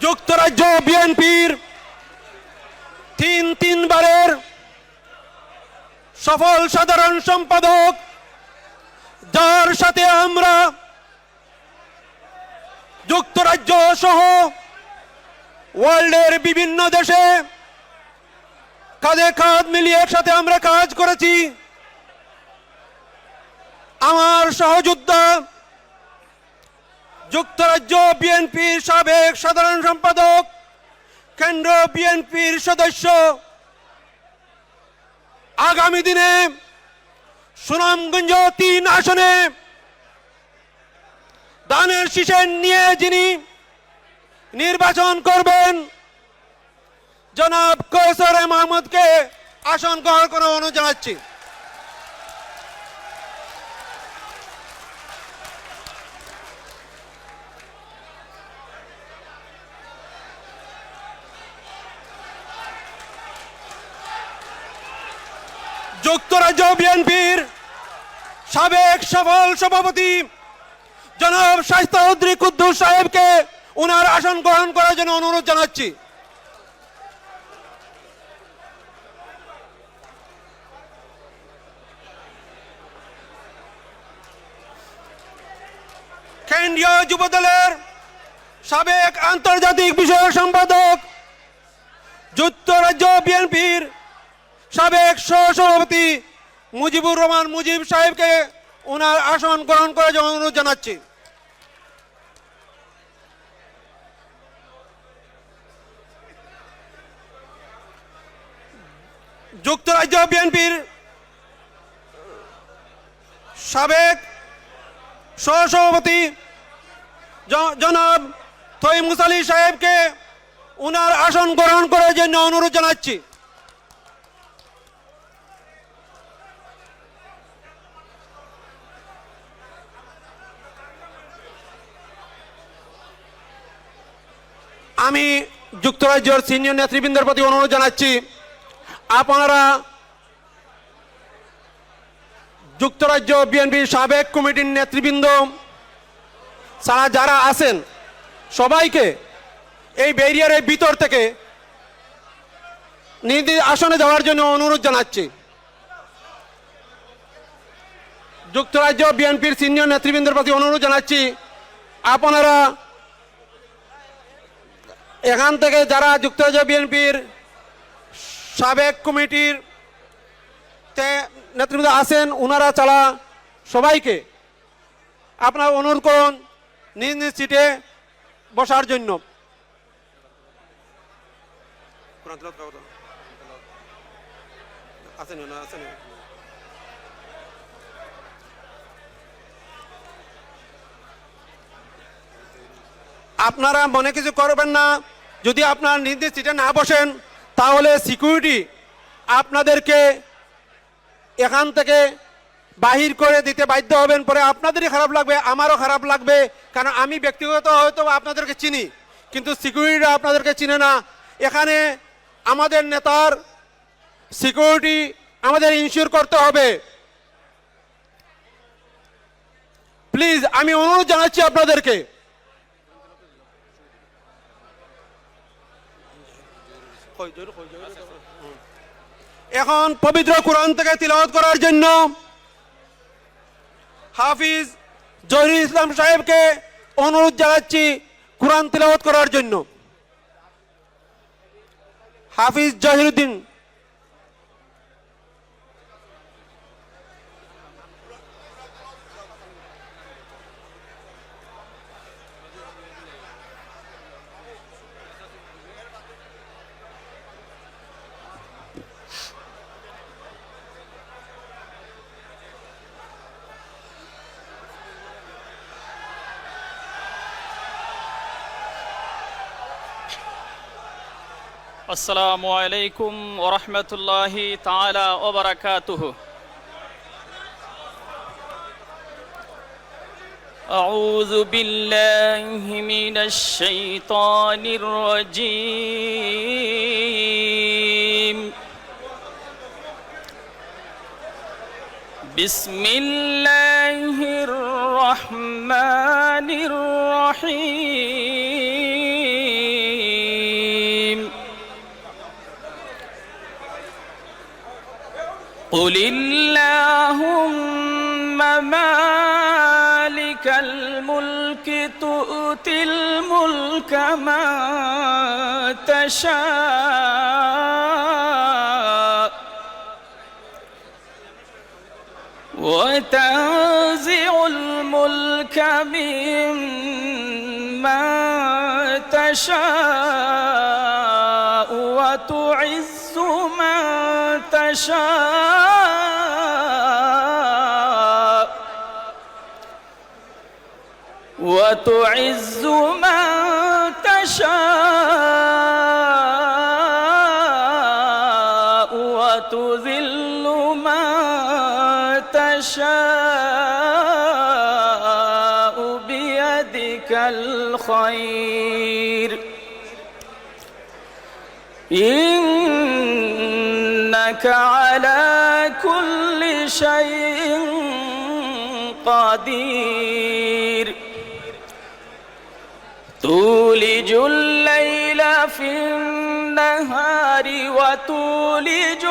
যুক্তরাজ্য বিএনপির তিনবারের সফল সাধারণ সম্পাদক, যার সাথে আমরা যুক্তরাজ্য সহ ওয়ার্ল্ডের বিভিন্ন দেশে কাঁধে কাঁধ মিলিয়ে একসাথে আমরা কাজ করেছি। আমার সহযোদ্ধা যুক্তরাজ্য বিএনপির সাবেক সাধারণ সম্পাদক, কেন্দ্র বিএনপির সদস্য, আগামী দিনে সুনামগঞ্জ ৩ আসনে ধানের শীষে নিয়ে যিনি নির্বাচন করবেন, জনাব কৌসর মাহমুদকে আসন গ্রহণ করার অনুরোধ জানাচ্ছি। যুক্তরাজ্য বিএনপির সাবেক সফল সভাপতি জনাব শায়েস্তা চৌধুরী কুদ্দুস সাহেবকে ওনার আসন গ্রহণ করার জন্য অনুরোধ জানাচ্ছি। কেন্দ্রীয় যুবদলের সাবেক আন্তর্জাতিক বিষয়ক সম্পাদক যুক্তরাজ্য বিএনপির সাবেক সহসভাপতি মুজিবুর রহমান মুজিব সাহেবকে ওনার আসন গ্রহণ করার জন্য অনুরোধ জানাচ্ছি। যুক্তরাজ্য বিএনপির সাবেক সহসভাপতি জনাব তৈয়ব মুসালি সাহেবকে ওনার আসন গ্রহণ করার জন্য অনুরোধ জানাচ্ছি। আমি যুক্তরাজ্যের সিনিয়র নেতৃবৃন্দের প্রতি অনুরোধ জানাচ্ছি, আপনারা যুক্তরাজ্য বিএনপির সাবেক কমিটির নেতৃবৃন্দ ছাড়া যারা আছেন সবাইকে এই ব্যারিয়ারের ভিতর থেকে নিজ আসনে যাওয়ার জন্য অনুরোধ জানাচ্ছি। যুক্তরাজ্য বিএনপির সিনিয়র নেতৃবৃন্দের প্রতি অনুরোধ জানাচ্ছি, আপনারা এখান থেকে যারা যুক্তরাজ্য বিএনপির সাবেক কমিটির নেতৃবৃন্দ আছেন ওনারা ছাড়া সবাইকে আপনারা অনুরোধ করুন নিজ নিজ সিটে বসার জন্য। আপনারা মনে কিছু করবেন না, যদি আপনারা নিজ নিজ সিটে না বসেন তাহলে সিকিউরিটি আপনাদেরকে এখান থেকে বাহির করে দিতে বাধ্য হবেন। পরে আপনাদেরই খারাপ লাগবে, আমারও খারাপ লাগবে, কারণ আমি ব্যক্তিগত হয়তো আপনাদেরকে চিনি কিন্তু সিকিউরিটিরা আপনাদেরকে চিনে না। এখানে আমাদের নেতার সিকিউরিটি আমাদের ইনশিওর করতে হবে। প্লিজ আমি অনুরোধ জানাচ্ছি আপনাদেরকে। এখন পবিত্র কোরআন থেকে তিলাওয়াত করার জন্য হাফিজ জহিরুল ইসলাম সাহেবকে অনুরোধ জানাচ্ছি কোরআন তিলাওয়াত করার জন্য। হাফিজ জহিরুদ্দিন। আসসালামু আলাইকুম ওয়া রাহমাতুল্লাহি তাআলা ওয়া বারাকাতুহু। আউযু বিল্লাহি মিনাশ শাইতানির রাজীম। বিসমিল্লাহির রাহমানির রাহিম। قل اللهم مالك الملك تؤتي الملك من تشاء وتنزع الملك ممن تشاء وتعز من تشاء وتعز من تشاء وتذل من تشاء بيدك الخير إنك على كل شيء قدير تولج الليل في النهار وتولج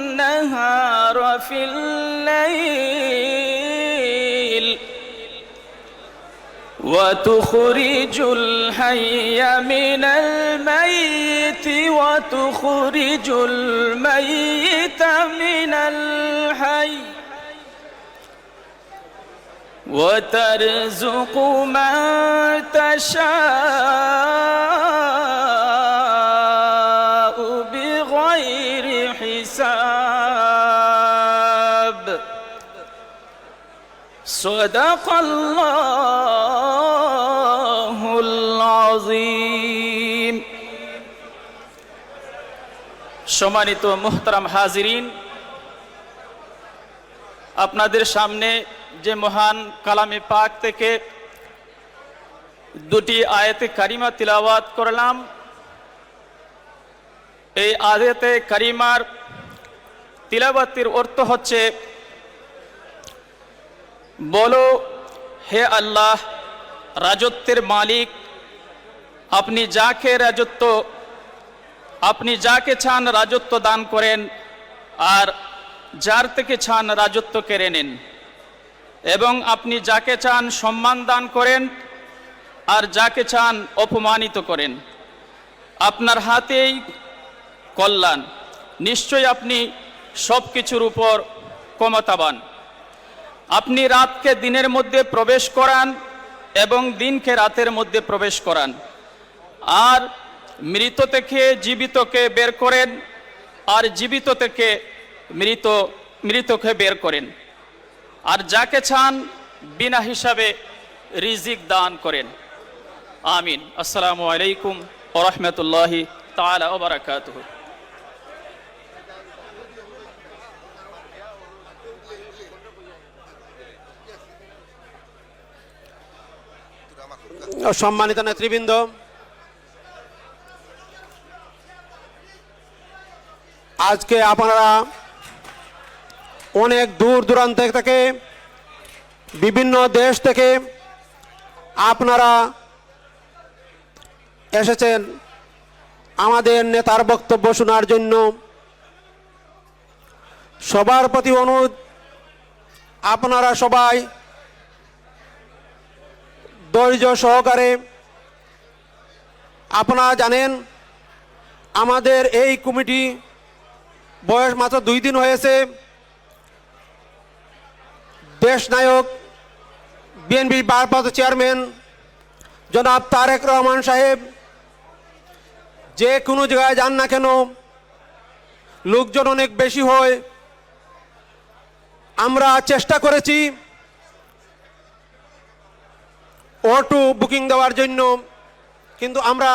النهار في الليل وتخرج الحي من الميت وتخرج الميت من الحي وترزق من تشاء بغير حساب صدق الله العظيم সম্মানিত মুহতারাম হাজিরিন, আপনাদের সামনে যে মহান কালামে পাক থেকে দুটি আয়াতে কারিমা তিলাওয়াত করলাম, এই আয়াতে কারিমার তিলাওয়াতের অর্থ হচ্ছে, বলো হে আল্লাহ রাজত্বের মালিক, আপনি যাকে চান রাজত্ব দান করেন আর যার থেকে চান রাজত্ব কেড়ে নেন, এবং আপনি যাকে চান সম্মান দান করেন আর যাকে চান অপমানিত করেন। আপনার হাতেই কল্যাণ, নিশ্চয়ই আপনি সব কিছুর উপর ক্ষমতাবান। আপনি রাতকে দিনের মধ্যে প্রবেশ করান এবং দিনকে রাতের মধ্যে প্রবেশ করান, আর মৃত থেকে জীবিতকে বের করেন আর জীবিত থেকে মৃতকে বের করেন, আর যাকে চান বিনা হিসাবে রিজিক দান করেন। আমিন। আসসালামু আলাইকুম ওয়া রাহমাতুল্লাহি তাআলা ওয়া বারাকাতুহু। সম্মানিত নেতৃবৃন্দ, আজকে আপনারা অনেক দূর দূরান্ত থেকে, বিভিন্ন দেশ থেকে আপনারা এসেছেন আমাদের নেতার বক্তব্য শোনার জন্য। সবার প্রতি অনুরোধ, আপনারা সবাই ধৈর্য সহকারে, আপনারা জানেন আমাদের এই কমিটি বয়স মাত্র 2 দিন হয়েছে। দেশ নায়ক বিএনপির ভারপ্রাপ্ত চেয়ারম্যান জনাব তারেক রহমান সাহেব যে কোনো জায়গায় যান না কেন, লোকজন অনেক বেশি হয়। আমরা চেষ্টা করেছি অটো বুকিং দেওয়ার জন্য, কিন্তু আমরা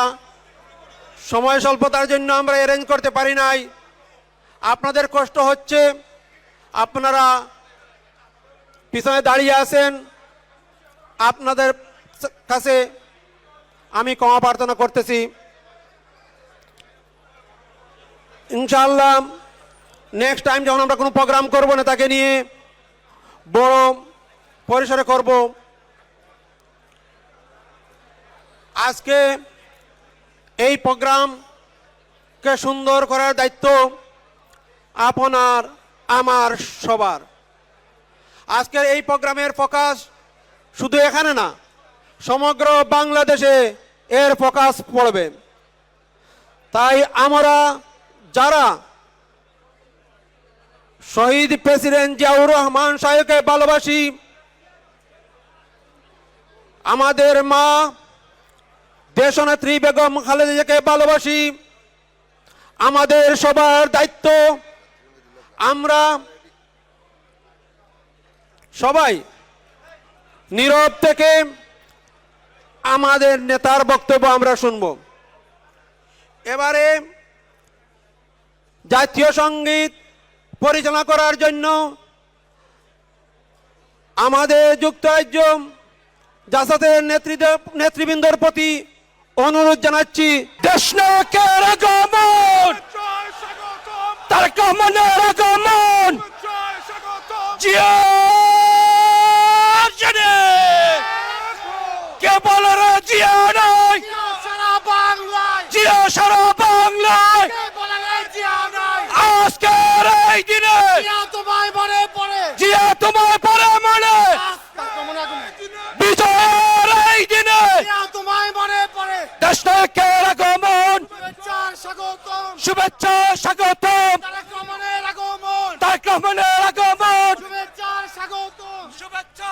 সময় স্বল্পতার জন্য আমরা অ্যারেঞ্জ করতে পারি নাই। আপনাদের কষ্ট হচ্ছে, আপনারা পিছনে দাঁড়িয়ে আছেন, আপনাদের কাছে আমি ক্ষমা প্রার্থনা করতেছি। ইনশাআল্লাহ নেক্সট টাইম যখন আমরা কোনো প্রোগ্রাম করব না, তাকে নিয়ে বড় পরিসরে করব। আজকে এই প্রোগ্রামকে সুন্দর করার দায়িত্ব আপনার আমার সবার। আজকের এই প্রোগ্রামের ফোকাস শুধু এখানে না, সমগ্র বাংলাদেশে এর ফোকাস পড়বে। তাই আমরা যারা শহীদ প্রেসিডেন্ট জিয়াউর রহমান সাহেবকে ভালোবাসি, আমাদের মা দেশনেত্রী বেগম খালেদা জিয়াকে ভালোবাসি, আমাদের সবার দায়িত্ব আমরা সবাই নীরব থেকে আমাদের নেতার বক্তব্য আমরা শুনব। এবারে জাতীয় সঙ্গীত পরিচালনা করার জন্য আমাদের যুক্তরাজ্য জাসাতের নেতৃবৃন্দর প্রতি অনুরোধ জানাচ্ছি। দেশনায়কের আগমন, তারেক রহমানের আগমন, জিয়া জানে কে বলে রে জিয়া নাই, জিয়া সারা বাংলায় আজকের এই দিনে জিয়া তোমায় পরে মনে বিজয়ের এই দিনে দেশনায়কের আগমন, শুভেচ্ছা স্বাগতম, তারেক রহমানের আগমন,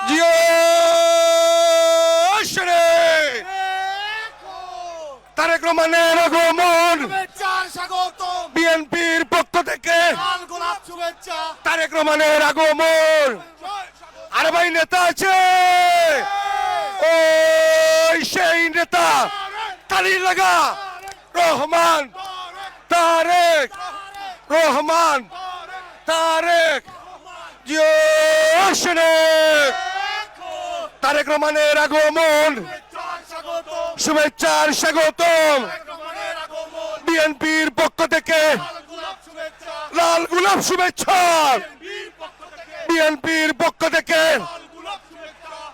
জিয়া শরে তারেক রহমানের আগমন, বিএনপির পক্ষ থেকে তারেক রহমানের আগমন। আরে ভাই নেতা আছে, ওই সেই নেতা তালি লাগা রহমান, তারেক রহমান, তারেক জিয়া তারেক রহমানের আগমন, শুভেচ্ছার স্বাগতম, বিএনপির পক্ষ থেকে লাল গোলাপ শুভেচ্ছা, বিএনপির পক্ষ থেকে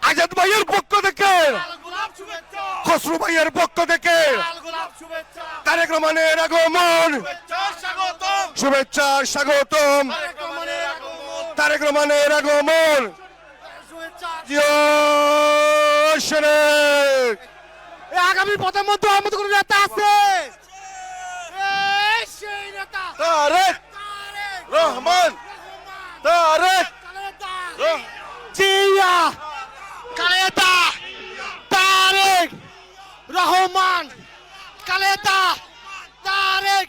আজাদ ভাইয়ের পক্ষ থেকে খসরু ভাইয়ের পক্ষ থেকে তারেক রহমানের আগমন, শুভেচ্ছা স্বাগতম, তারেক রহমানের আগমন, আগামী প্রধানমন্ত্রী আমাদের কোন নেতা আছে? সেই নেতা তারেক রহমান, তারেক জিয়া খালেদা, তারেক রহমান খালেদা, তারেক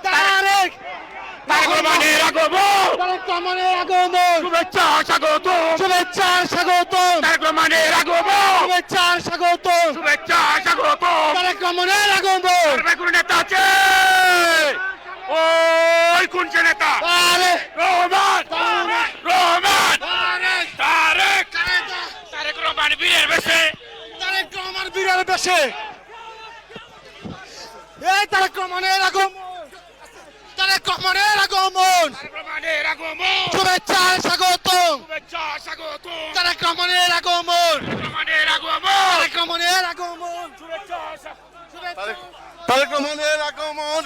তারেক তারেক রহমানের আগমন, তারেক রহমানের আগমন, শুভেচ্ছা স্বাগতম, শুভেচ্ছা স্বাগতম, তারেক রহমানের আগমন, শুভেচ্ছা স্বাগতম, শুভেচ্ছা স্বাগতম। তারেক রহমানের আগমন। কোন নেতা আছে? ওই কোন সে নেতা? তারেক রহমান, রহমান, তারেক তারেক খালেদা, তারেক রহমান বীরের বেশে, তারেক রহমান বীরের বেশে। এই তারেক রহমানের আগমন, তারেক রহমানের আগমন, তারেক রহমানের আগমন, শুভেচ্ছা স্বাগতম, শুভেচ্ছা স্বাগতম, তারেক রহমানের আগমন, রহমানের আগমন, তারেক রহমানের আগমন, শুভেচ্ছা তারেক রহমানের আগমন।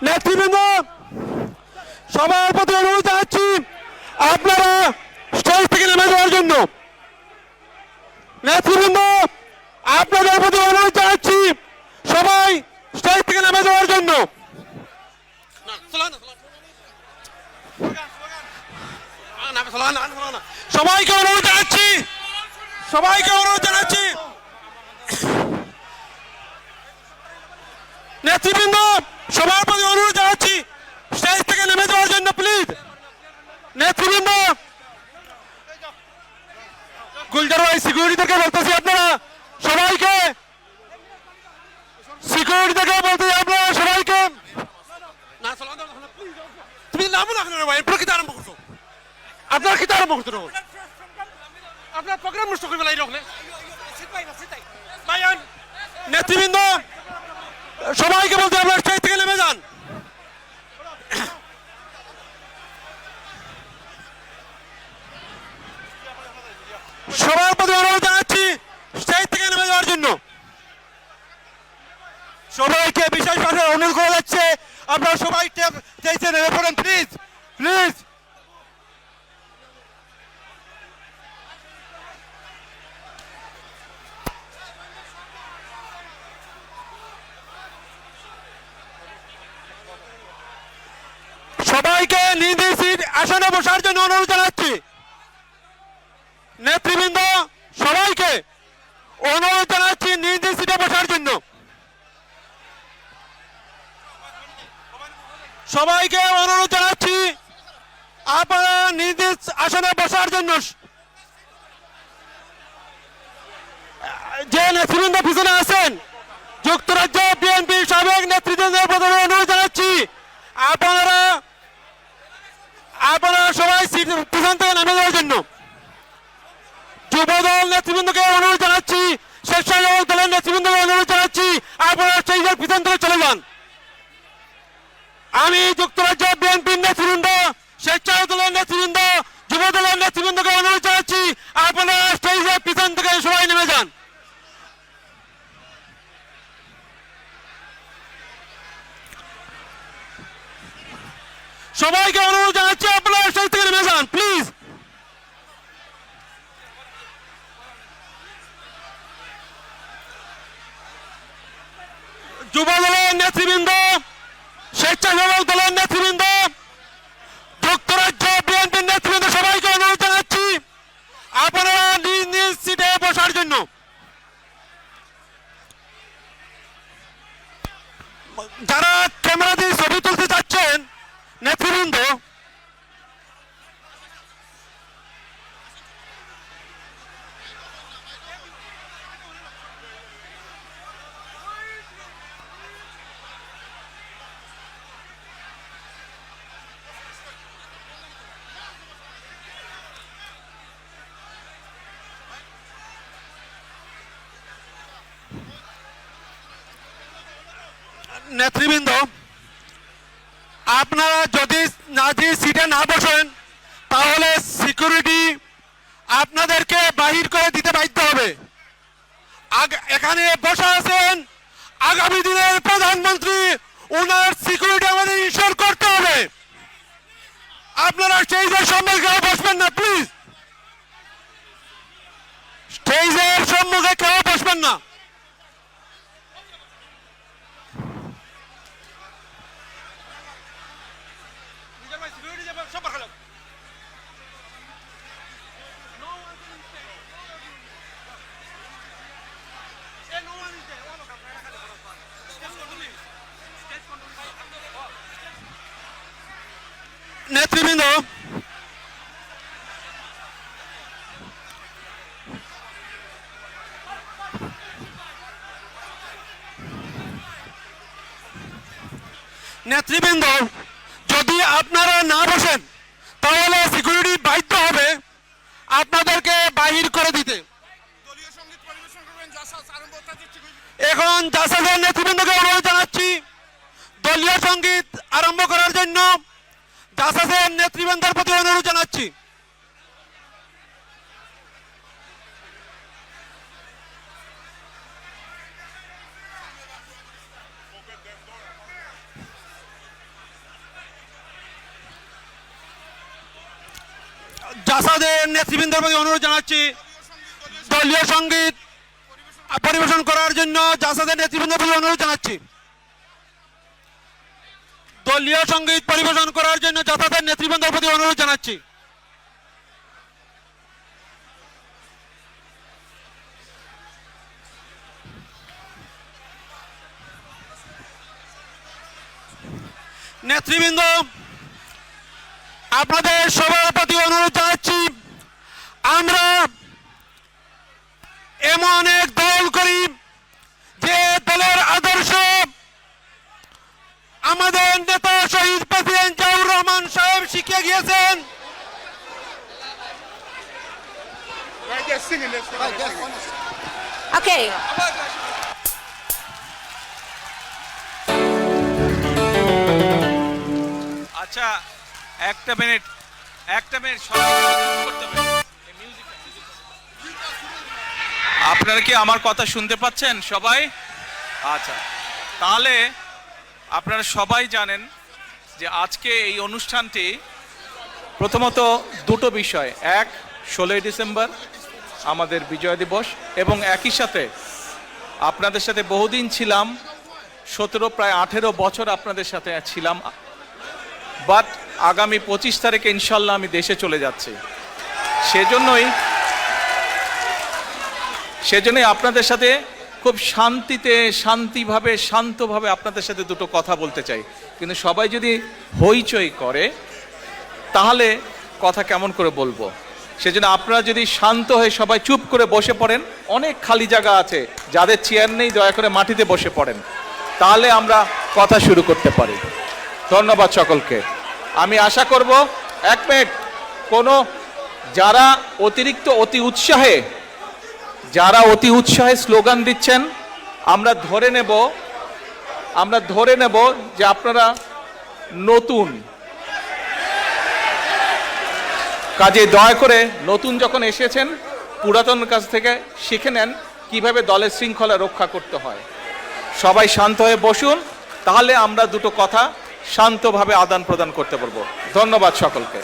নেতৃবৃন্দ সবার প্রতি অনুরোধ জানাচ্ছি আপনারা স্টেজ থেকে নেমে যাওয়ার জন্য। নেতৃবৃন্দ আপনাদের প্রতি অনুরোধ জানাচ্ছি সবাই স্টেজ থেকে নেমে যাওয়ার জন্য। সবাইকে অনুরোধ জানাচ্ছি, সবাইকে অনুরোধ জানাচ্ছি। নেতৃবৃন্দ সবার প্রতি অনুরোধ জানাচ্ছি স্টেজ থেকে নেমে যাওয়ার জন্য প্লিজ। নেতৃবৃন্দ গুলজার ভাই সিকিউরিটিদেরকে বলতেছি আপনারা সবাইকে, সিকিউরিটিদেরকে বলতেছি আপনারা সবাইকে তুমি নাম না ভাই প্রকৃতি আরম্ভ করছো, আপনার কি আরম্ভ করতে আপনার প্রোগ্রাম নষ্ট করবে না রাখলে নেতৃবৃন্দ সবাইকে বলতে আপনার স্টেজ থেকে নেমে যান। সবার প্রতি অনুরোধ জানাচ্ছি স্টেজ থেকে নেমে যাওয়ার জন্য। অনুরোধ করা যাচ্ছে আপনারা সবাই স্টেজে নেমে পড়েন প্লিজ প্লিজ। সবাইকে নিজ নিজ সিট আসনে বসার জন্য অনুরোধ জানাচ্ছি। নেতৃবৃন্দ সবাইকে অনুরোধ জানাচ্ছি নিজ নিজ সিটে বসার জন্য। সবাইকে অনুরোধ জানাচ্ছি আপনারা নিজ নিজ আসনে বসার জন্য। যে নেতৃবৃন্দ পিছনে আছেন যুক্তরাজ্য বিএনপির সাবেক নেতৃবৃন্দের প্রতি অনুরোধ জানাচ্ছি আপনারা সবাই সিট পিছন থেকে নামে যাওয়ার জন্য। যুবদল নেতৃবৃন্দকে অনুরোধ জানাচ্ছি, স্বেচ্ছাসেবক দলের নেতৃবৃন্দকে অনুরোধ জানাচ্ছি আপনারা স্টেজের পিছন থেকে চলে যান। আমি যুক্তরাজ্য বিএনপির নেতৃবৃন্দ, স্বেচ্ছাসেবক দলের নেতৃবৃন্দ, যুব দলের নেতৃবৃন্দকে অনুরোধ জানাচ্ছি আপনারা স্টেজের পিছন থেকে সবাই নেমে যান। সবাইকে অনুরোধ জানাচ্ছি আপনারা স্টেজ থেকে নেমে যান প্লিজ। যুব দলের নেতৃবৃন্দ, স্বেচ্ছাসেবক দলের নেতৃবৃন্দ, যুক্তরাজ্য বিএনপির নেতৃবৃন্দ সবাইকে অনুরোধ জানাচ্ছি আপনারা নিজ নিজ সিটে বসার জন্য। যারা ক্যামেরা দিয়ে ছবি তুলতে চাচ্ছেন নেতৃবৃন্দ, নেতৃবৃন্দ আপনারা যদি সিটে না বসেন তাহলে সিকিউরিটি আপনাদেরকে বাহির করে দিতে বাধ্য হবে। এখানে বসা আছেন আগামী দিনের প্রধানমন্ত্রী, ওনার সিকিউরিটি আমাদের ইনশিওর করতে হবে। আপনারা স্টেজের সম্মুখে কেউ বসবেন না প্লিজ, স্টেজের সম্মুখে কেউ বসবেন না। নেতৃবৃন্দ নেতৃবৃন্দ যদি আপনারা না বসেন তাহলে সিকিউরিটি বাধ্য হবে আপনাদেরকে বাহির করে দিতে। এখন জাসাদের নেতৃবৃন্দকে অনুরোধ জানাচ্ছি দলীয় সঙ্গীত আরম্ভ করার জন্য। জাসাদের নেতৃবৃন্দের প্রতি অনুরোধ জানাচ্ছি। জাসাদের নেতৃবৃন্দের প্রতি অনুরোধ জানাচ্ছি দলীয় সঙ্গীত পরিবেশন করার জন্য। জাসাদের নেতৃবৃন্দের প্রতি অনুরোধ জানাচ্ছি দলীয় সঙ্গীত পরিবেশন করার জন্য জাসাদের নেতৃবৃন্দের প্রতি অনুরোধ জানাচ্ছি। নেতৃবৃন্দ আপনাদের সবার প্রতি অনুরোধ জানাচ্ছি আমরা এমন এক দল করি যে দলের আদর্শ আমাদের নেতা শহীদ প্রেসিডেন্ট জিয়াউর রহমান সাহেব শিখিয়ে গিয়েছেন। Okay. আচ্ছা একটা মিনিট করতে হবে। আপনারা কি আমার কথা শুনতে পাচ্ছেন সবাই? আচ্ছা তাহলে আপনারা সবাই জানেন যে আজকে এই অনুষ্ঠানটি প্রথমত দুটো বিষয়, এক 16ই ডিসেম্বর আমাদের বিজয় দিবস, এবং একই সাথে আপনাদের সাথে বহুদিন ছিলাম, 17 প্রায় 18 বছর আপনাদের সাথে ছিলাম, বাট আগামী 25 তারিখে ইনশাল্লাহ আমি দেশে চলে যাচ্ছি। সেজন্যই আপনাদের সাথে খুব শান্তভাবে আপনাদের সাথে দুটো কথা বলতে চাই। কিন্তু সবাই যদি হইচই করে তাহলে কথা কেমন করে বলবো? সেজন্য আপনারা যদি শান্ত হয়ে সবাই চুপ করে বসে পড়েন, অনেক খালি জায়গা আছে, যাদের চেয়ার নেই দয়া করে মাটিতে বসে পড়েন, তাহলে আমরা কথা শুরু করতে পারি। ধন্যবাদ সকলকে। আমি আশা করব 1 মিনিট কোনো যারা অতি উৎসাহে স্লোগান দিচ্ছেন, আমরা ধরে নেব যে আপনারা নতুন, কাজে দয়া করে নতুন যখন এসেছেন পুরাতন কাছ থেকে শিখে নেন কিভাবে দলের শৃঙ্খলা রক্ষা করতে হয়। সবাই শান্ত হয়ে বসুন, তাহলে আমরা দুটো কথা শান্তভাবে আদান প্রদান করতে পারবো। ধন্যবাদ সকলকে।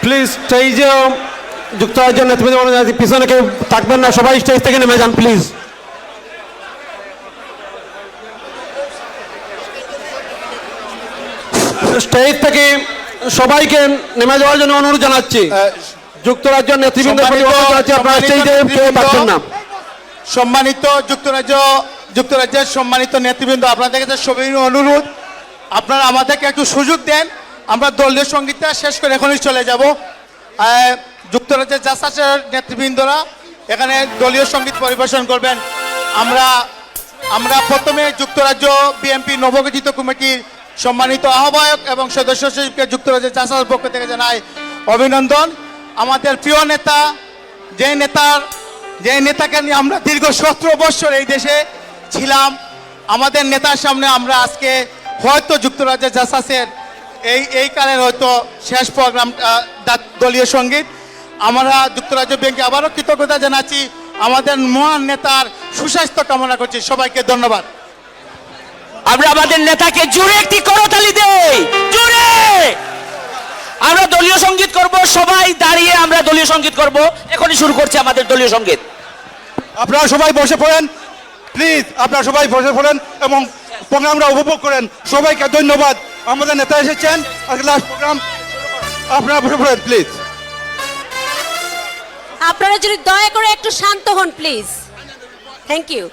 প্লিজ স্টেজে যুক্তরাজ্যের নেতৃবৃন্দ পিছনে কেউ থাকবেন না, সবাই স্টেজ থেকে নেমে যান প্লিজ। স্টেজ থেকে সবাইকে নেমে যাওয়ার জন্য অনুরোধ জানাচ্ছি। যুক্তরাজ্যের নেতৃবৃন্দের প্রতি অনুরোধ জানাচ্ছি, আপনারা স্টেজে কেউ থাকবেন না। সম্মানিত যুক্তরাজ্যের সম্মানিত নেতৃবৃন্দ, আপনাদের কাছে সবিনয় অনুরোধ, আপনারা আমাদেরকে একটু সুযোগ দেন, আমরা দলীয় সঙ্গীতটা শেষ করে এখনই চলে যাব। যুক্তরাজ্যের জাসাসের নেতৃবৃন্দরা এখানে দলীয় সঙ্গীত পরিবেশন করবেন। আমরা প্রথমে যুক্তরাজ্য বিএনপি নবগঠিত কমিটির সম্মানিত আহ্বায়ক এবং সদস্য সচিবকে যুক্তরাজ্যের জাসাসের পক্ষ থেকে জানাই অভিনন্দন। আমাদের প্রিয় নেতা, যে নেতাকে নিয়ে আমরা দীর্ঘ 17 বছর এই দেশে ছিলাম, আমাদের নেতার সামনে আমরা আজকে হয়তো যুক্তরাজ্যের জাসাসের এই কালের হয়তো শেষ প্রোগ্রাম দলীয় সঙ্গীত। আমরা যুক্তরাজ্য ব্যাংকে আবারও কৃতজ্ঞতা জানাচ্ছি, আমাদের মহান নেতার সুস্বাস্থ্য কামনা করছি। সবাইকে ধন্যবাদ। আমরা আমাদের নেতাকে জোরে একটি করতালি দেই, জোরে। আমরা দলীয় সঙ্গীত করব, সবাই দাঁড়িয়ে আমরা দলীয় সঙ্গীত করব। এখনই শুরু করছি আমাদের দলীয় সঙ্গীত। আপনারা সবাই বসে পড়েন প্লিজ, আপনারা সবাই বসে পড়েন এবং প্রোগ্রামটা উপভোগ করেন। সবাইকে ধন্যবাদ, আমাদের নেতা এসেছেন, আজকে লাস্ট প্রোগ্রাম, আপনারা বসে পড়েন প্লিজ। আপনারা যদি দয়া করে একটু শান্ত হন প্লিজ, থ্যাংক ইউ।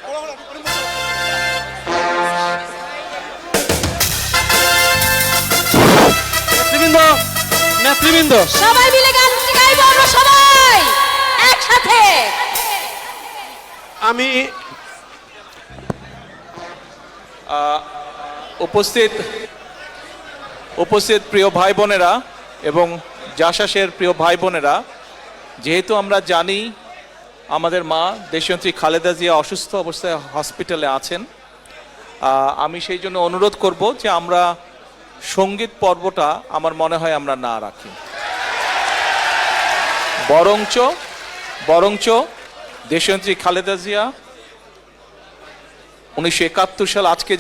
নেতৃবৃন্দ সবাই মিলে গান গাইবো আমরা সবাই একসাথে। আমি উপস্থিত প্রিয় ভাই বোনেরা এবং জাসাসের প্রিয় ভাই বোনেরা, যেহেতু আমরা জানি আমাদের মা দেশনেত্রী খালেদা জিয়া অসুস্থ অবস্থায় হসপিটালে আছেন, আমি সেই জন্য অনুরোধ করব যে আমরা সঙ্গীত পর্বটা আমার মনে হয় আমরা না রাখি, বরঞ্চ দেশনেত্রী খালেদা জিয়া 1971 সাল, আজকে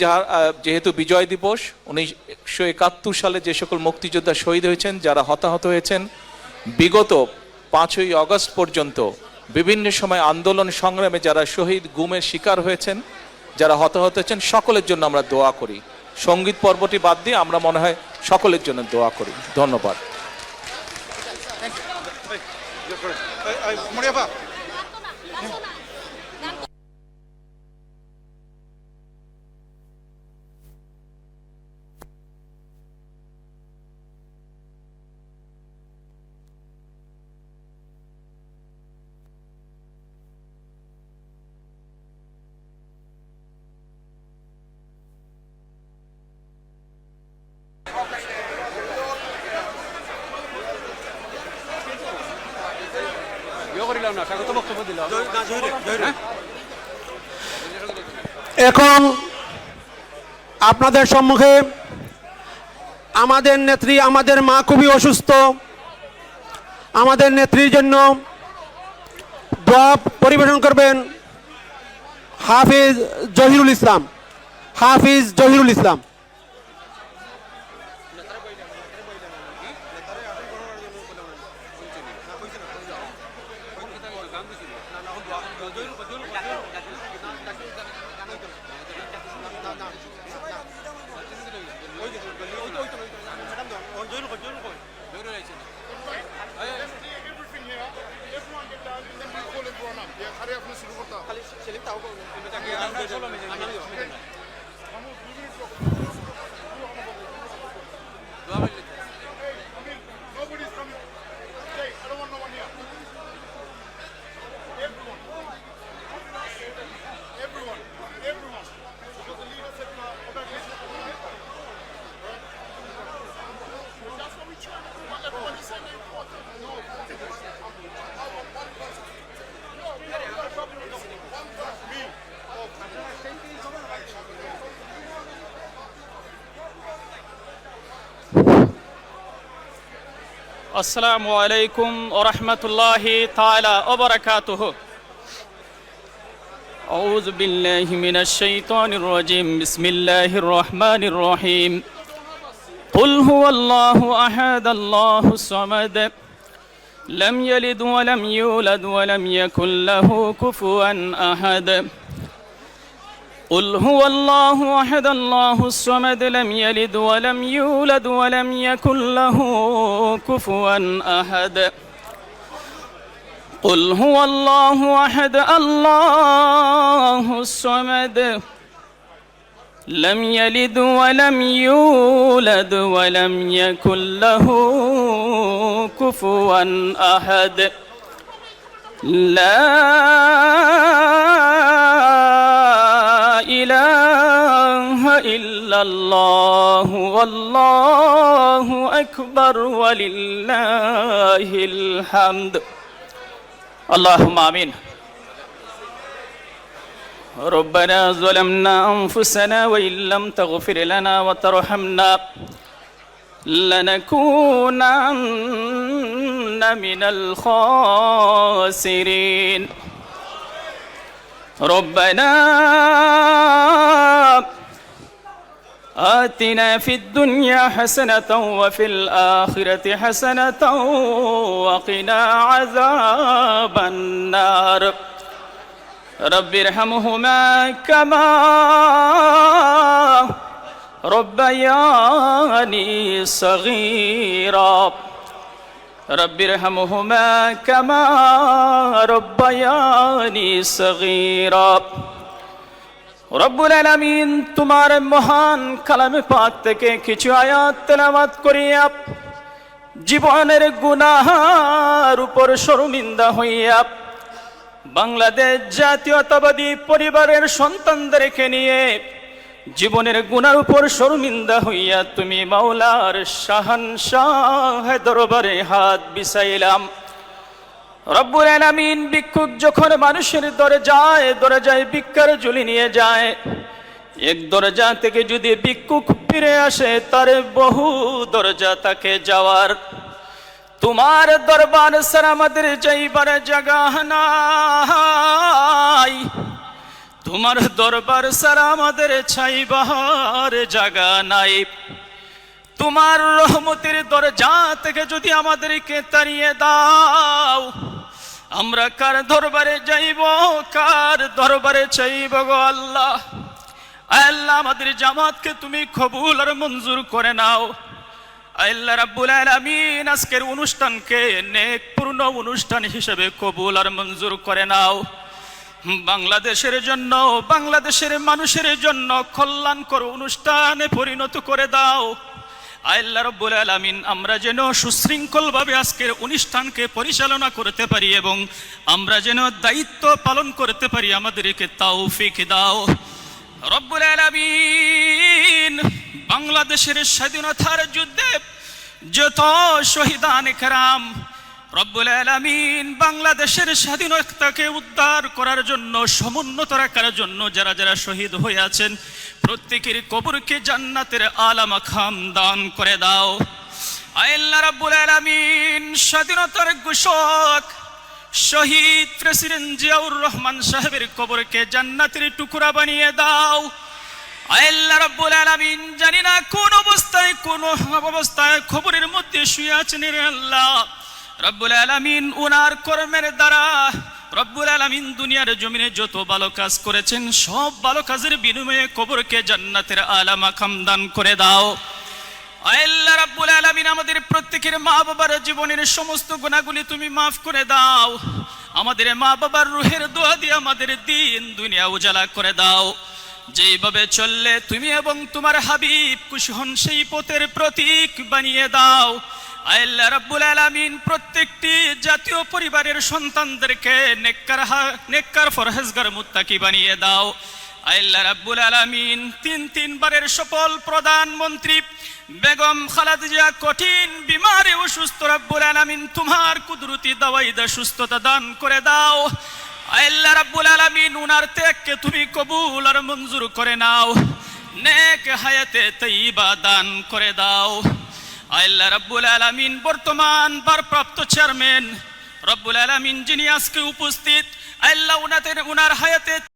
যেহেতু বিজয় দিবস, 1971 সালে যে সকল মুক্তিযোদ্ধা শহীদ হয়েছেন, যারা হতাহত হয়েছেন, বিগত 5ই আগস্ট পর্যন্ত বিভিন্ন সময় আন্দোলন সংগ্রামে যারা শহীদ গুমের শিকার হয়েছেন, যারা হতাহত হয়েছেন, সকলের জন্য আমরা দোয়া করি। সঙ্গীত পর্বটি বাদ দিয়ে আমরা মনে হয় সকলের জন্য দোয়া করি। ধন্যবাদ। এখন আপনাদের সম্মুখে আমাদের নেত্রী, আমাদের মা খুবই অসুস্থ। আমাদের নেত্রীর জন্য দোয়া পরিবেশন করবেন হাফিজ জহিরুল ইসলাম। হাফিজ জহিরুল ইসলাম। আসসালামু আলাইকুম ওয়া রাহমাতুল্লাহি তাআলা ওয়া বারাকাতুহু। আউযু বিল্লাহি মিনাশ শাইতানির রাজীম। বিসমিল্লাহির রহমানির রহিম। কুল হুয়াল্লাহু আহাদ আল্লাহুস সামাদ লাম ইয়ালিদ ওয়া লাম ইউলাদ ওয়া লাম ইয়াকুল লাহু কুফুয়ান আহাদ। قل هو الله أحد الله الصمد لم يلد ولم يولد ولم يكن له كفوا أحد. قل هو الله أحد الله الصمد لم يلد ولم يولد ولم يكن له كفوا أحد. لا إله إلا الله والله أكبر ولله الحمد. اللهم آمين. ربنا ظلمنا أنفسنا وإن لم تغفر لنا وترحمنا لنكونن من الخاسرين. ربنا آتنا في الدنيا حسنة وفي الآخرة حسنة وقنا عذاب النار. رب ارحمهما كما ربياني صغيرا. رب ارحمهما كما ربياني صغيرا. রব্বুল আলামিন তোমার মহান কালামে পাক থেকে কিছু আয়াত তেলাওয়াত করিয়া জীবনের গুনাহের উপর শর্মিন্দা হইয়া বাংলাদেশ জাতীয়তাবাদী পরিবারের সন্তানদেরকে নিয়ে জীবনের গুনার উপর শর্মিন্দা হইয়া তুমি মাওলার শাহানশাহ দরবারে হাত বিছাইলাম। রব্বুল আলামিন ভিক্ষুক যখন মানুষের দরজায় ভিক্ষার ঝুলি নিয়ে যায়, এক দরজা থেকে যদি ভিক্ষুক ফিরে আসে তার বহু দরজা তাকে যাওয়ার। তোমার দরবার ছাড়া আমাদের যাইবার জায়গা নাই, তোমার দরবার ছাড়া আমাদের ছাইবার জায়গা নাই। তোমার রহমতের দরজা থেকে যদি আমাদেরকে তাড়িয়ে দাও, আমরা কার দরবারে যাইব, কার দরবারে চাইব গো আল্লাহ? আল্লাহ আমাদের জামাতকে তুমি কবুল আর মঞ্জুর করে নাও। আল্লাহ রাব্বুল আলামিন আজকের অনুষ্ঠানকে নেকপূর্ণ অনুষ্ঠান হিসেবে কবুল আর মঞ্জুর করে নাও। বাংলাদেশের জন্য, বাংলাদেশের মানুষের জন্য কল্যাণকর অনুষ্ঠানে পরিণত করে দাও। আল্লাহ রাব্বুল আলামিন আমরা যেন সুশৃঙ্খলভাবে আজকের অনুষ্ঠানকে পরিচালনা করতে পারি এবং আমরা যেন দায়িত্ব পালন করতে পারি, আমাদেরকে তৌফিক দাও রব্বুল আলামিন। বাংলাদেশের স্বাধীনতার যুদ্ধে যত শহীদান কেরাম রব্বুল আলামিন বাংলাদেশের স্বাধীনতাকে উদ্ধার করার জন্য, সমুন্নত রাখার জন্য যারা যারা শহীদ হয়ে আছেন প্রত্যেকের কবরকে জান্নাতের আলা মাকাম দান করে দাও। আল্লাহ রাব্বুল আলামিন স্বাধীনতার ঘোষক শহীদ প্রেসিডেন্ট জিয়াউর রহমান সাহেবের কবরকে জান্নাতের টুকরা বানিয়ে দাও। আল্লাহ রাব্বুল আলামিন জানি না কোন অবস্থায় কবরের মধ্যে শুয়ে আছেন রে আল্লাহ রব্বুল আলামিন, উনার কর্মের দ্বারা রব্বুল আলামিন দুনিয়ার জমিনে যত ভালো কাজ করেছেন সব ভালো কাজের বিনিময়ে কবরকে জান্নাতের আলা মাকাম দান করে দাও। আল্লাহ রাব্বুল আলামিন আমাদের প্রত্যেকের মা বাবার জীবনের সমস্ত গুনাহগুলি তুমি মাফ করে দাও। আমাদের মা বাবার রূহের দোয়া দিয়ে আমাদের দিন দুনিয়া উজালা করে দাও। যেইভাবে চললে তুমি এবং তোমার হাবিব খুশি হন সেই পথের প্রতীক বানিয়ে দাও। আল্লাহ রাব্বুল আলামিন প্রত্যেকটি জাতীয় পরিবারের সন্তানদেরকে নেককার ফরহেজগার মুত্তাকি বানিয়ে দাও। আল্লাহ রাব্বুল আলামিন তিনবারের সফল প্রধানমন্ত্রী বেগম খালেদা জিয়া কঠিন বিমারে অসুস্থ, রাব্বুল আলামিন তোমার কুদরতি দাওয়াইদা সুস্থতা দান করে দাও। আল্লাহ রাব্বুল আলামিন উনার ত্যাগকে তুমি কবুল আর মঞ্জুর করে নাও, নেক হায়াতে তাইয়্যিবা দান করে দাও। আল্লাহ রাব্বুল আলামিন বর্তমান ভারপ্রাপ্ত চেয়ারম্যান রব্বুল আলামিন যিনি আজকে উপস্থিত, আল্লাহ উনার হায়াতে